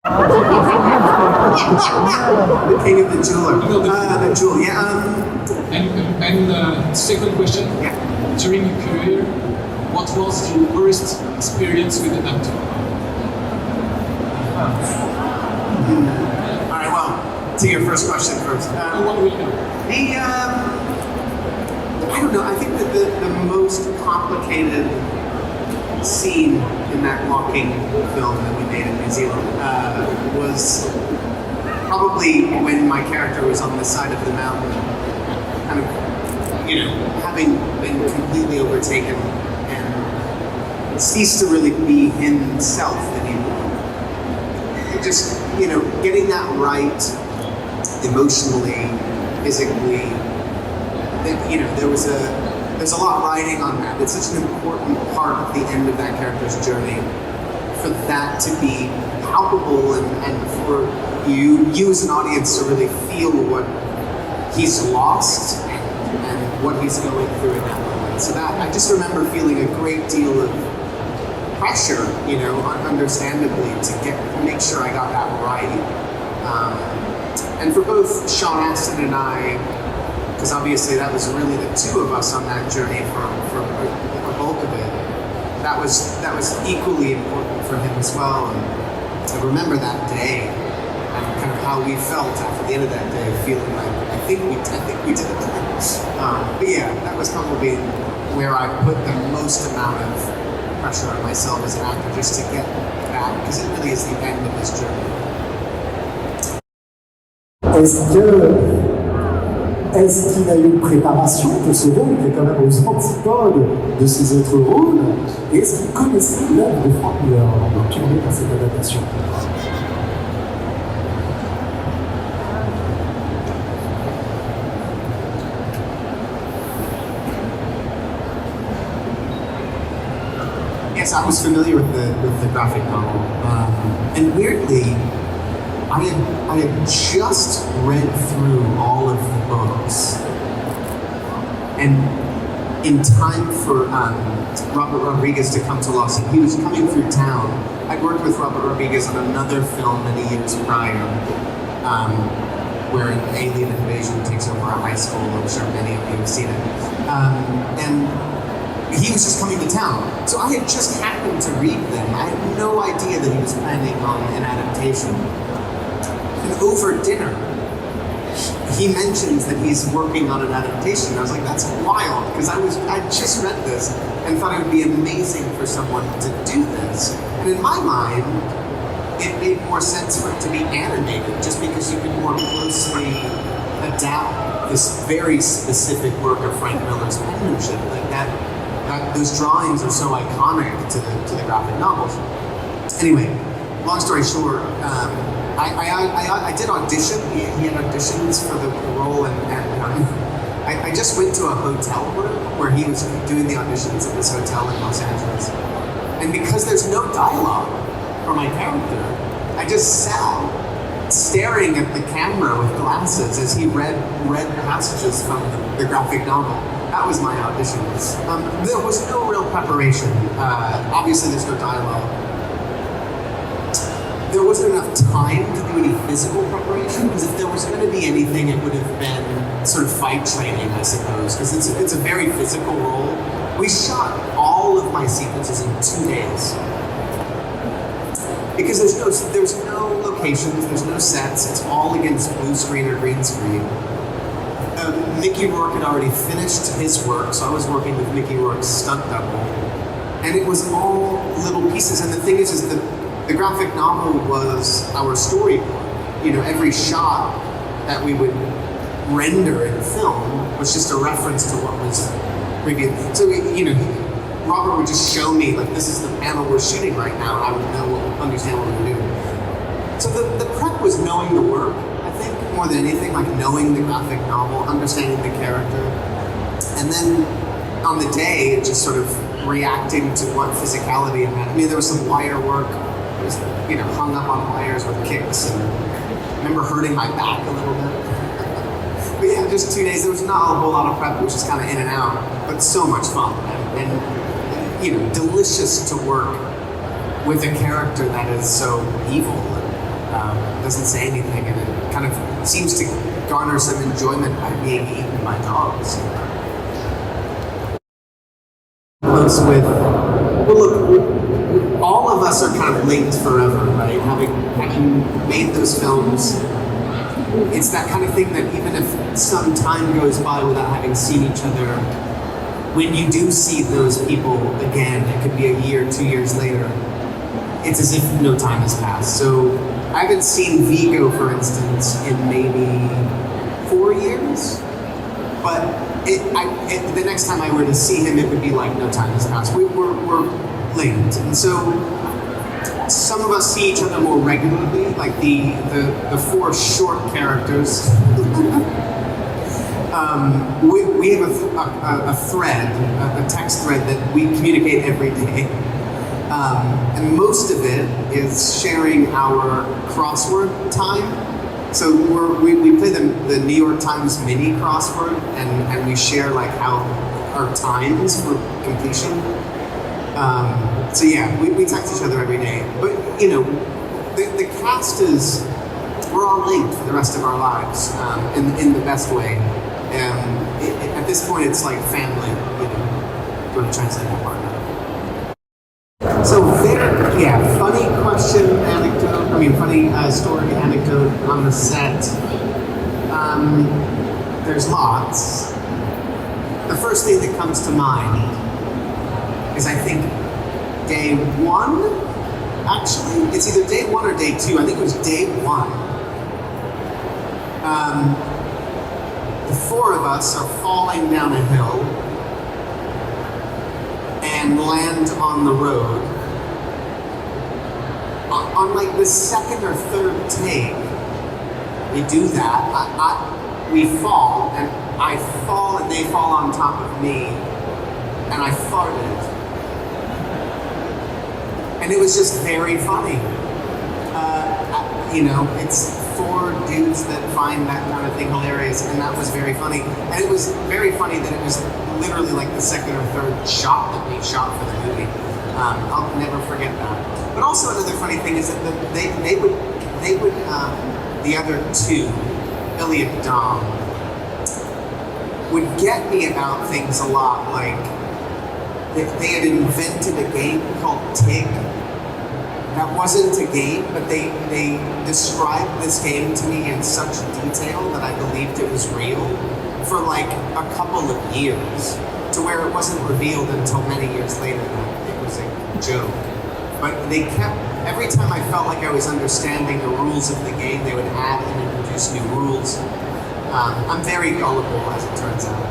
The king of the jeweler. The jewel, yeah. And second question, Yeah. during your career, what was your worst experience with an actor? All right, well, to your first question first. What will you? I don't know, I think that the most complicated scene in that walking film that we made in New Zealand was probably when my character was on the side of the mountain, kind of, having been completely overtaken and ceased to really be himself anymore. Just, getting that right emotionally, physically, there's a lot riding on that. It's such an important part of the end of that character's journey, for that to be palpable and for you as an audience to really feel what he's lost and what he's going through in that moment. So that, I just remember feeling a great deal of pressure, understandably, to make sure I got that right. And for both Sean Astin and I, because obviously that was really the two of us on that journey for the bulk of it, that was equally important for him as well. And I remember that day and kind of how we felt after the end of that day, feeling like I think we did it. But yeah, that was probably where I put the most amount of pressure on myself as an actor, just to get that, because it really is the end of his journey. Est-ce qu'il a eu une préparation pour ce rôle qui est quand même aux antipodes de ses autres rôles? Et est-ce qu'il connaissait l'œuvre de Frank Miller avant de tourner dans cette adaptation? Yes, I was familiar with the graphic novel, and weirdly, I had just read through all of the books, and in time for Robert Rodriguez to come to Los Angeles, he was coming through town. I'd worked with Robert Rodriguez on another film many years prior, where an alien invasion takes over a high school. I'm sure many of you have seen it, and he was just coming to town. So I had just happened to read them. I had no idea that he was planning on an adaptation. And over dinner, he mentions that he's working on an adaptation. I was like, that's wild, because I just read this and thought it would be amazing for someone to do this. And in my mind, it made more sense for it to be animated, just because you could more closely adapt this very specific work of Frank Miller's penmanship. Like that those drawings are so iconic to the graphic novels. Anyway, long story short, I did audition. He had auditions for the role, and I just went to a hotel room where he was doing the auditions at this hotel in Los Angeles. And because there's no dialogue for my character, I just sat staring at the camera with glasses as he read passages from the graphic novel. That was my audition. There was no real preparation. Obviously, there's no dialogue. There wasn't enough time to do any physical preparation, because if there was going to be anything, it would have been sort of fight training, I suppose, because it's a very physical role. We shot all of my sequences in 2 days. Because there's no locations, there's no sets, it's all against blue screen or green screen. Mickey Rourke had already finished his work, so I was working with Mickey Rourke's stunt double. And it was all little pieces, and the thing is the graphic novel was our storyboard. Every shot that we would render in film was just a reference to what was previous. So, Robert would just show me, like, this is the panel we're shooting right now, and I would understand what we were doing. So the prep was knowing the work, I think, more than anything, like knowing the graphic novel, understanding the character. And then on the day, just sort of reacting to what physicality I had. I mean, there was some wire work. I was, hung up on wires with kicks, and I remember hurting my back a little bit. But yeah, just 2 days. There was not a whole lot of prep. It was just kind of in and out, but so much fun. And delicious to work with a character that is so evil doesn't say anything, and it kind of seems to garner some enjoyment by being eaten by dogs. Close with, well, look, all of us are kind of linked forever, right? Having made those films, it's that kind of thing that even if some time goes by without having seen each other, when you do see those people again, it could be a year, 2 years later, it's as if no time has passed. So I haven't seen Vigo, for instance, in maybe 4 years, but the next time I were to see him, it would be like no time has passed. We're linked, and so some of us see each other more regularly, like the four short characters. We have a thread, a text thread that we communicate every day. And most of it is sharing our crossword time. So we play the New York Times mini crossword, and we share like how our times for completion. So yeah, we text each other every day. But you know, the cast is, we're all linked for the rest of our lives in the best way. At this point, it's like family. You know, don't translate that part. So funny question, anecdote, funny story, anecdote on the set. There's lots. The first thing that comes to mind is, I think, day one, actually. It's either day one or day two. I think it was day one. The four of us are falling down a hill and land on the road. On like the second or third take, we do that. We fall, and I fall, and they fall on top of me, and I farted. And it was just very funny. You know, it's four dudes that find that kind of thing hilarious, and that was very funny. And it was very funny that it was literally like the second or third shot that we shot for the movie. I'll never forget that. But also another funny thing is that they would the other two, Billy and Dom, would get me about things a lot. Like they had invented a game called Tig. That wasn't a game, but they described this game to me in such detail that I believed it was real for like a couple of years, to where it wasn't revealed until many years later that it was a joke. But they kept, every time I felt like I was understanding the rules of the game, they would add and introduce new rules. I'm very gullible, as it turns out.